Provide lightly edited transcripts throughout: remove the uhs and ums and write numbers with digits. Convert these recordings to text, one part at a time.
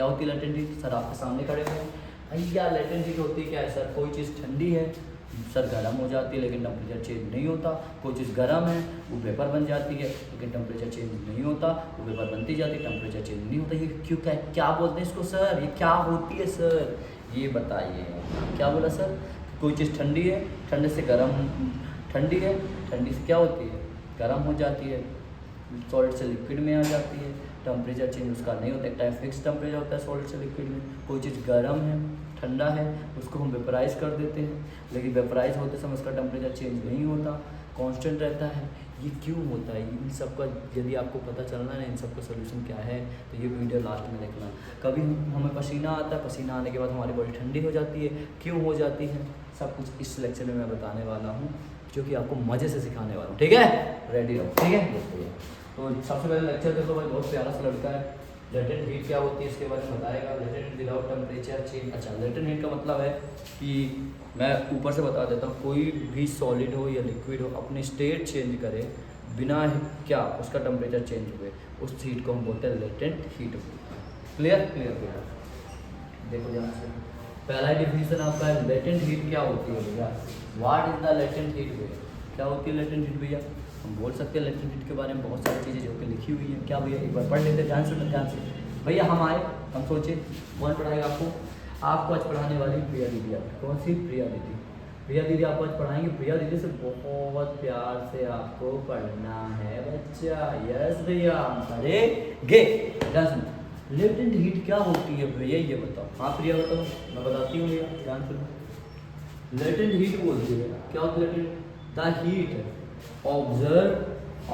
क्या होती है लेटेंट हीट? सर आपके सामने खड़े हुए हैं भैया, लेटेंट हीट होती है क्या है सर? कोई चीज़ ठंडी है सर गर्म हो जाती है लेकिन टेम्परेचर चेंज नहीं होता। कोई चीज़ गर्म है वो वेपर बन जाती है लेकिन टेम्परेचर चेंज नहीं होता, वो वेपर बनती जाती है टेम्परेचर चेंज नहीं होता। ये क्यों, क्या बोलते हैं इसको सर? ये क्या होती है सर? ये बताइए। क्या बोला सर? कोई चीज़ ठंडी है, ठंडे से गर्म, ठंडी है, ठंडी से क्या होती है? गर्म हो जाती है, सॉलिड से लिक्विड में आ जाती है, टेम्परेचर चेंज उसका नहीं होता, एक टाइम फिक्स टेम्परेचर होता है सॉलिड से लिक्विड में। कोई चीज़ गर्म है, ठंडा है, उसको हम वेपराइज कर देते हैं लेकिन वेपराइज होते समय उसका टेम्परेचर चेंज नहीं होता, कांस्टेंट रहता है। ये क्यों होता है? इन सब का यदि आपको पता चलना है इन सब का सोल्यूशन क्या है तो ये वीडियो लास्ट में देखना। कभी हमें पसीना आता है, पसीना आने के बाद हमारी बॉडी ठंडी हो जाती है, क्यों हो जाती है, सब कुछ इस लेक्चर में मैं बताने वाला हूँ जो कि आपको मज़े से सिखाने वाला हूँ। ठीक है, रेडी रहो। ठीक है, तो सबसे पहले लेक्चर देखो भाई, बहुत प्यारा सा लड़का है। लेटेंट हीट क्या होती है इसके बारे में बताएगा। Latent heat without temperature change. अच्छा, लेटेंट हीट का मतलब है कि मैं ऊपर से बता देता हूँ, कोई भी सॉलिड हो या लिक्विड हो अपनी स्टेट चेंज करे बिना क्या उसका टेम्परेचर चेंज हुए, उस हीट को हम बोलते हैं latent heat. Clear clear clear. देखो ध्यान से, पहला डिफिनेशन आपका है लेटेंट हीट क्या होती है भैया। What is the latent heat भैया? क्या होती है लेटेंट हीट भैया? हम बोल सकते हैं लेटेंट हीट के बारे में बहुत सारी चीज़ें जो कि लिखी हुई हैं। क्या भैया, एक बार पढ़ लेते हैं ध्यान से, ध्यान से भैया। हम आए, हम सोचे कौन पढ़ाएगा आपको? आपको आज पढ़ाने वाली प्रिया दीदी। आप कौन सी? प्रिया दीदी। प्रिया दीदी आपको आज पढ़ाएंगे। प्रिया दीदी से बहुत प्यार से आपको पढ़ना है बच्चा। यस भैया, हम पढ़ेंगे। ध्यान सुनो, लेटेंट हीट क्या होती है भैया ये बताओ। हाँ प्रिया बताओ, मैं बताती हूँ भैया, ध्यान सुनो। लेटेंट हीट बोलती है क्या होती है? लेटेंट द हीट ऑब्जर्व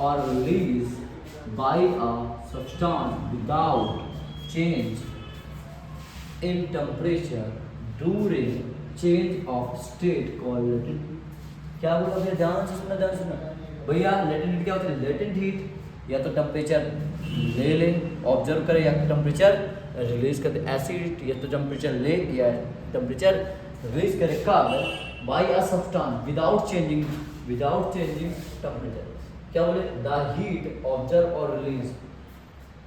और release by a substance without change in temperature during change of state called latent. क्या बोला भैया? ध्यान से सुनना, ध्यान से सुनना भैया। लेटेंट हीट क्या होती है? लेटेंट हीट या तो टेम्परेचर ले ले, ऑब्जर्व करे, या टेम्परेचर रिलीज करे। ऐसी हीट या तो टेम्परेचर ले या टेम्परेचर रिलीज करे कब? By a substance without changing temperature. क्या बोले? द हीट ऑब्जर्व और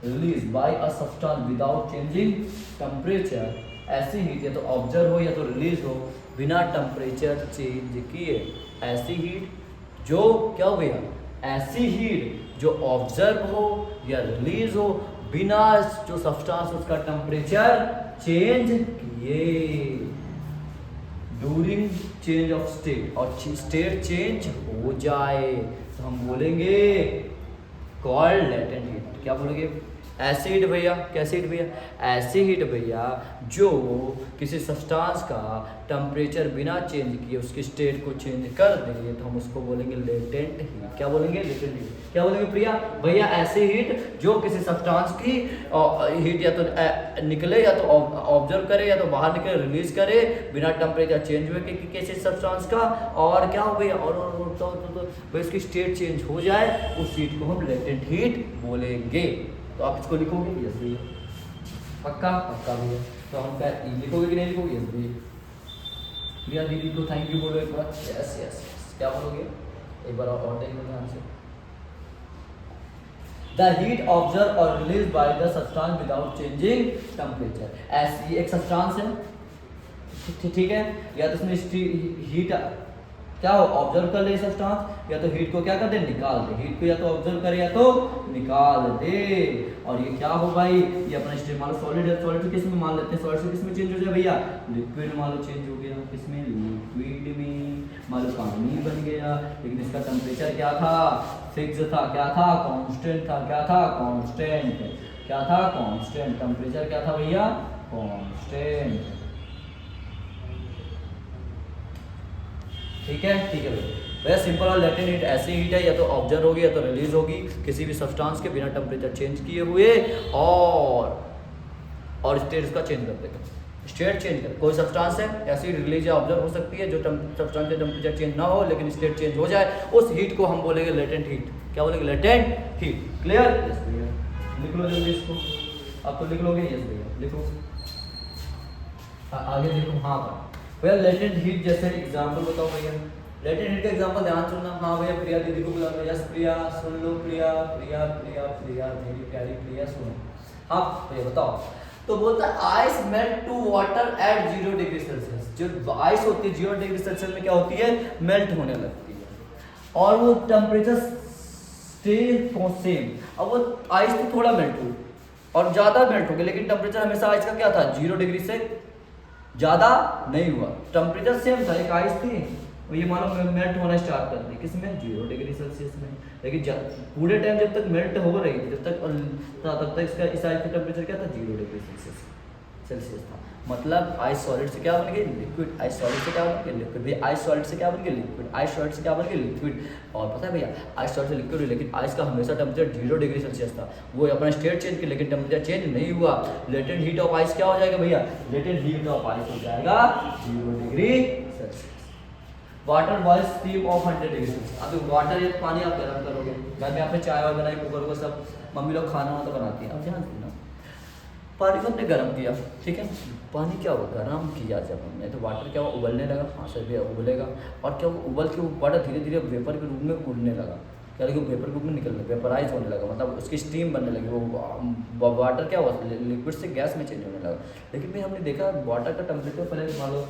release by a substance without changing temperature. ऐसी हीट या तो ऑब्जर्व हो या तो रिलीज हो बिना टेम्परेचर चेंज किए। ऐसी हीट जो क्या हो भैया? ऐसी हीट जो ऑब्जर्व हो या रिलीज हो बिना जो सब्सटेंस उसका टेम्परेचर चेंज किए ड्यूरिंग चेंज ऑफ स्टेट, और स्टेट चेंज हो जाए तो हम बोलेंगे कॉल्ड लेटेंट हीट। क्या बोलेंगे? ऐसी हीट भैया। कैसी हीट भैया? ऐसी हीट भैया जो किसी सब्सटेंस का टेम्परेचर बिना चेंज किए उसकी स्टेट को चेंज कर दे तो हम उसको बोलेंगे लेटेंट हीट। क्या बोलेंगे? Latent heat. क्या बोलेंगे प्रिया? भैया ऐसी हीट जो किसी सब्सटेंस की हीट या तो निकले या तो ऑब्जर्व करे या तो बाहर निकले, रिलीज करे बिना टेम्परेचर चेंज हुए किसी सब्सटेंस का, और क्या हो भैया? और तो इसकी स्टेट चेंज हो जाए, उस हीट को हम लेटेंट हीट बोलेंगे। तो आप इसको लिखोगे? यस भैया। पक्का? पक्का भैया। तो हम क्या लिखोगे कि नहीं लिखोगे? यस भैया। प्रिया दीदी को थैंक यू बोलो एक बार। Yes yes. क्या बोलोगे? एक बार और देख लो ध्यान से। द हीट ऑब्जर्व और release by the substance without changing temperature. ऐसी एक सब्सटेंस है, ठीक है, या तो उसमें हीट क्या हो? ऑब्जर्व कर ले सब्सटेंस, या तो हीट को क्या कर दे? निकाल दे। हीट को या तो ऑब्जर्व करे या तो निकाल दे। और ये क्या हो भाई? ये अपना स्टेट मान लो सॉलिड है, सॉलिड से किस में मान लेते हैं? सॉलिड से किस में चेंज हो जाए भैया? लिक्विड मान लो चेंज हो गया, किसमें? लिक्विड में। मान लो पानी बन गया, लेकिन इसका टेम्परेचर क्या था? फिक्स था। क्या था? कांस्टेंट था। क्या था? कांस्टेंट। क्या था? कांस्टेंट। टेम्परेचर क्या था भैया? कांस्टेंट। ठीक है, ठीक है भैया। सिंपल और लेटेंट हीट ऐसी हीट है या तो ऑब्जर्व होगी या तो रिलीज होगी किसी भी सब्सटेंस के बिना टेम्परेचर चेंज किए हुए, और स्टेट उसका चेंज कर देगा। स्टेट चेंज कर, कोई सब्सटेंस है ऐसी रिलीज या ऑब्जर्व हो सकती है जो सब्सटेंस का टेम्परेचर चेंज ना हो लेकिन स्टेट चेंज हो जाए, उस हीट को हम बोलेंगे लेटेंट हीट। क्या बोलेंगे? Latent heat. क्लियर? यस भैया। लिख लो जल्दी इसको। आप तो लिख लोगे? यस भैया लिखो। आगे देखो। हाँ भैया, लेटेंट हीट जैसे एग्जाम्पल बताओ भैया। लेटेंट हीट का एग्जाम्पल ध्यान सुनना। हाँ भैया, प्रिया दीदी को बुला लो। यस प्रिया, सुन लो। प्रिया प्रिया प्रिया प्रिया मेरी प्यारी प्रिया, सुनो। हाँ भैया बताओ। तो बोलता है ice melt to water at 0 degree Celsius. जो आइस होती है 0 डिग्री सेल्सियस में क्या होती है, मेल्ट होने लगती है, और वो टेम्परेचर स्टे सेम। अब वो आइस तो थोड़ा मेल्ट हुई और ज़्यादा मेल्ट हो गया, लेकिन टेम्परेचर हमेशा आइस का क्या था, 0 डिग्री से ज़्यादा नहीं हुआ, टेम्परेचर सेम था। एक आइस थी, ये मानो मेल्ट होना स्टार्ट कर दी किसमें, 0 डिग्री सेल्सियस में, लेकिन पूरे टाइम जब तक मेल्ट हो रही थी तब तक इसका इस आइस का टेम्परेचर क्या था, 0 डिग्री सेल्सियस था। मतलब आइस सॉलिड से क्या बन गई, लिक्विड। आइस सॉलिड से क्या बन गया, लिक्विड। भैया आइस सॉलिड से क्या बन गया, लिक्विड। आइस सॉलिड से क्या बन गया, लिक्विड। और पता है भैया आइस सॉलिड से लिक्विड हुई, लेकिन आइस का हमेशा टेम्परेचर 0 डिग्री सेल्सियस था। वो अपना स्टेट चेंज किया लेकिन टेम्परेचर चेंज नहीं हुआ। लेटेंट हीट ऑफ आइस क्या हो जाएगा भैया, लेटेंट हीट ऑफ आइस हो जाएगा 0 degree Celsius. Water boil steam of 100 degree Celsius. अब वाटर या पानी आप गर्म करोगे, घर में आपने चाय और बनाई, कुकर को सब मम्मी लोग खाना तो बनाती है, अब ध्यान देना पानी को हमने गर्म किया, ठीक है, पानी क्या हुआ, गर्म किया जब हमने तो वाटर क्या हुआ, उबलने लगा। हाँ सर भैया उबलेगा, और क्या हुआ, उबल के वो वाटर धीरे धीरे वेपर के रूप में उड़ने लगा। क्या लगे, वेपर के रूप में निकलने, वेपराइज होने लगा, मतलब उसकी स्टीम बनने लगी। वो वाटर क्या हुआ, लिक्विड से गैस में चेंज होने लगा। लेकिन भाई हमने देखा वाटर का टेम्परेचर पहले मान लो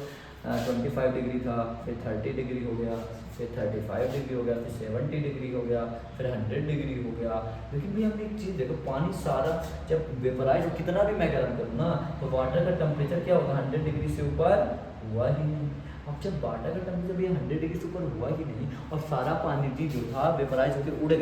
25 डिग्री था, फिर 30 डिग्री हो गया, फिर 35 डिग्री हो गया, फिर 70 डिग्री हो गया, फिर 100 डिग्री हो गया। लेकिन भी हमने एक चीज़ देखो, पानी सारा जब वेपराइज कितना भी मैं गर्म करूँ ना, तो वाटर का टेम्परेचर क्या होगा, 100 डिग्री से ऊपर हुआ ही नहीं। अब जब वाटर का टेम्परेचर भी 100 डिग्री से ऊपर हुआ ही नहीं, और सारा पानी भी जो था वेपराइज होकर उड़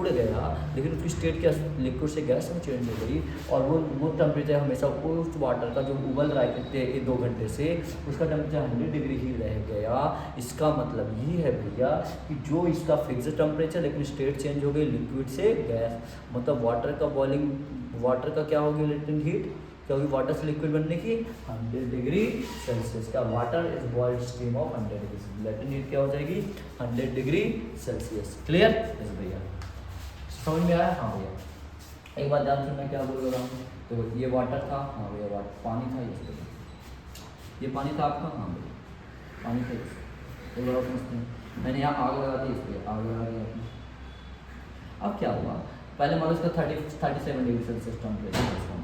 गया, लेकिन उसकी स्टेट क्या, लिक्विड से गैस में चेंज हो गई। और वो टेम्परेचर हमेशा उस वाटर का जो उबल रहा है कितने 2 घंटे से, उसका टेम्परेचर 100 डिग्री ही रह गया। इसका मतलब ये है भैया कि जो इसका फिक्स्ड टेम्परेचर, लेकिन स्टेट चेंज हो गई लिक्विड से गैस, मतलब वाटर का बॉइलिंग, वाटर का क्या होगी, लेटेंट हीट क्योंकि वाटर से लिक्विड बनने की 100 डिग्री सेल्सियस का, water is boiled steam of 100 degree, latent heat क्या हो जाएगी 100 डिग्री सेल्सियस। क्लियर भैया, समझ में आया? हाँ भैया, एक बात ध्यान से मैं क्या बोल रहा हूँ, तो ये वाटर था, हाँ भैया वाटर पानी था, ये पानी था आपका, हाँ भैया पानी था। एक बार समझते हैं, मैंने यहाँ आग लगा दी, इसलिए आग लगा दी आपने। अब क्या हुआ, पहले मान लो इसका 37 डिग्री सेल्सियस टेम्परेचर,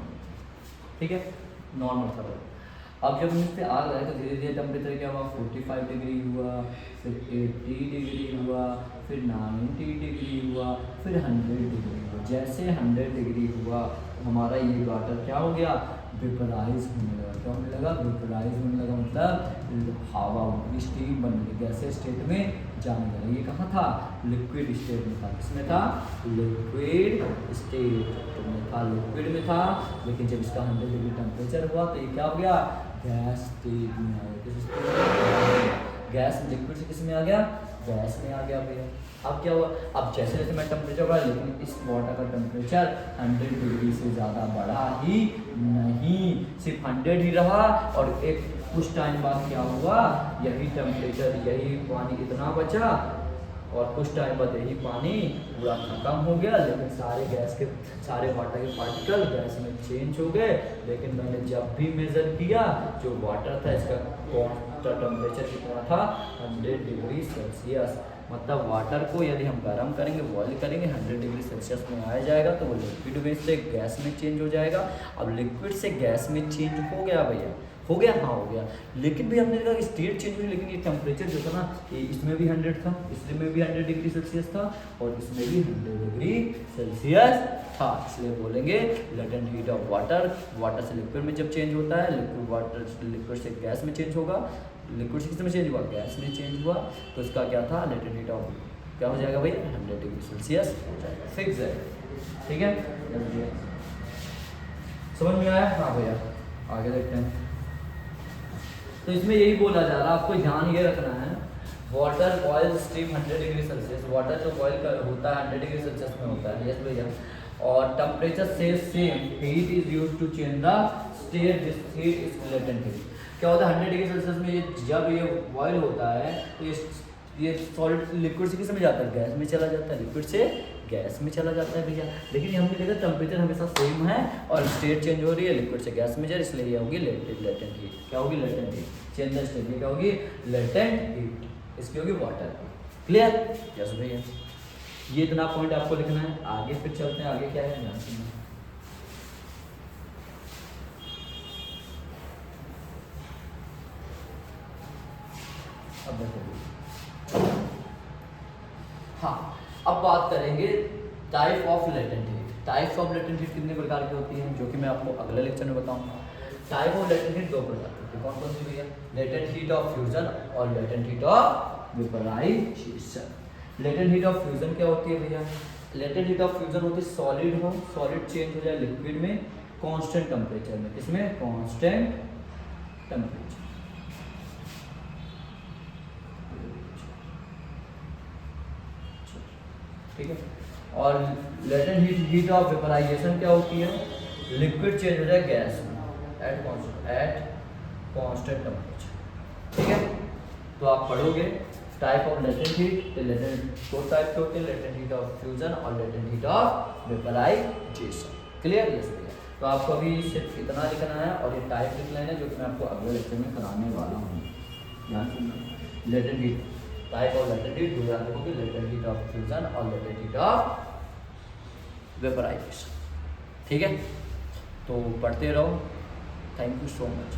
ठीक है, नॉर्मल था। अब जब हम इस पर आग लगाए तो धीरे धीरे टेम्परेचर क्या हुआ, 45 डिग्री हुआ, फिर 80 डिग्री हुआ, फिर 90 डिग्री हुआ, फिर 100 डिग्री हुआ। जैसे 100 डिग्री हुआ हमारा ये वाटर क्या हो गया, वेपराइज होने लगा। क्या होने लगा, वेपराइज होने लगा, मतलब हवा की स्टीम बनने लगी, गैसें स्टेट में जाने लगा। ये कहाँ था, लिक्विड स्टेट में था। किसमें था, लिक्विड स्टेट में था, लिक्विड में था। लेकिन जब इसका 100 डिग्री टेम्परेचर हुआ तो ये क्या हो गया, गैस स्टेट में आ गया। गैस लिक्विड से किस में आ गया, गैस में आ गया भैया। अब क्या हुआ, अब जैसे जैसे मैं टेम्परेचर बढ़ा, लेकिन इस वाटर का टेम्परेचर 100 डिग्री से ज़्यादा बढ़ा ही नहीं, सिर्फ 100 ही रहा। और एक कुछ टाइम बाद क्या हुआ, यही टेम्परेचर, यही पानी इतना बचा, और कुछ टाइम बाद यही पानी पूरा खत्म हो गया। लेकिन सारे वाटर के पार्टिकल गैस में चेंज हो गए। लेकिन मैंने जब भी मेज़र किया, जो वाटर था इसका टेम्परेचर कितना था, 100 डिग्री सेल्सियस। मतलब वाटर को यदि हम गर्म करेंगे, बॉईल करेंगे, 100 डिग्री सेल्सियस में आ जाएगा, तो वो लिक्विड में से गैस में चेंज हो जाएगा। अब लिक्विड से गैस में चेंज हो गया भैया, हो गया, हाँ हो गया। लेकिन भी हमने देखा स्टेट चेंज हुई, लेकिन ये टेम्परेचर जो था ना, ये इसमें भी 100 था, इसमें भी 100 डिग्री सेल्सियस था, और इसमें भी 100 डिग्री सेल्सियस था। इसलिए बोलेंगे latent heat of water, water से लिक्विड में जब चेंज होता है, लिक्विड से गैस में चेंज होगा, लिक्विड से किस में चेंज हुआ, गैस में चेंज हुआ, तो इसका क्या था, लेटेंट हीट ऑफ क्या हो जाएगा भैया, 100 डिग्री सेल्सियस हो जाएगा। फिक्स है, ठीक है, समझ में आया? हाँ भैया, आगे देखते हैं। तो इसमें यही बोला जा रहा है, आपको ध्यान ये रखना है, water boil steam 100 degree Celsius, water जो बॉइल होता है 100 डिग्री सेल्सियस में होता है, यस भैया। और टेम्परेचर से same heat is used to change the state, this heat is latent heat. क्या होता है 100 डिग्री सेल्सियस में जब ये बॉइल होता है तो ये सॉलिड लिक्विड से किस में जाता है, गैस में चला जाता है, लिक्विड से गैस में चला जाता है भैया। लेकिन हमने देखा टेम्परेचर हमेशा सेम है और स्टेट चेंज हो रही है, लिक्विड से गैस में जा रही है, इसलिए ये होगी लेटेंट हीट। क्या होगी, latent heat. Change the state में क्या होगी, लेटेंट हीट, इसकी होगी वाटर। क्लियर? यस भैया, ये इतना पॉइंट आपको लिखना है। आगे फिर चलते हैं, आगे क्या है ध्यान सुनना। अब देखो, हाँ अब बात करेंगे type of latent heat. Types of latent heat कितने प्रकार की होती हैं, जो कि मैं आपको अगले लेक्चर में बताऊंगा। टाइप ऑफ लेटेंट हीट दो प्रकार की होती है, कौन कौन सी भैया? लेटेंट हीट ऑफ फ्यूजन और latent heat of vaporization. Latent heat of fusion क्या होती है भैया? लेटेंट हीट ऑफ फ्यूजन होती है सॉलिड हो, सॉलिड चेंज हो जाए लिक्विड में कांस्टेंट टेम्परेचर में। किसमें? Constant temperature. ठीक है। और लेटेंट हीट ऑफ वेपराइजेशन क्या होती है? लिक्विड चेंज हो जाए गैस में एट कांस्टेंट टेम्परेचर। ठीक है। तो आप पढ़ोगे type of latent heat. Latent दो टाइप के होते हैं, लेटेंट हीट ऑफ फ्यूजन और latent heat of vaporization. Clear? Yes भैया। तो आपको अभी सिर्फ इतना लिखना है और ये टाइप लिख लेना है, जो कि मैं आपको अगले लेक्चर में कराने वाला हूँ। ध्यान सुनना। Latent heat, type of latent heat दो याद रखोगे, लेटेंट हीट ऑफ फ्यूजन और लेटेंट हीट ऑफ वेपराइजेशन। ठीक है। तो पढ़ते रहो। Thank you so much.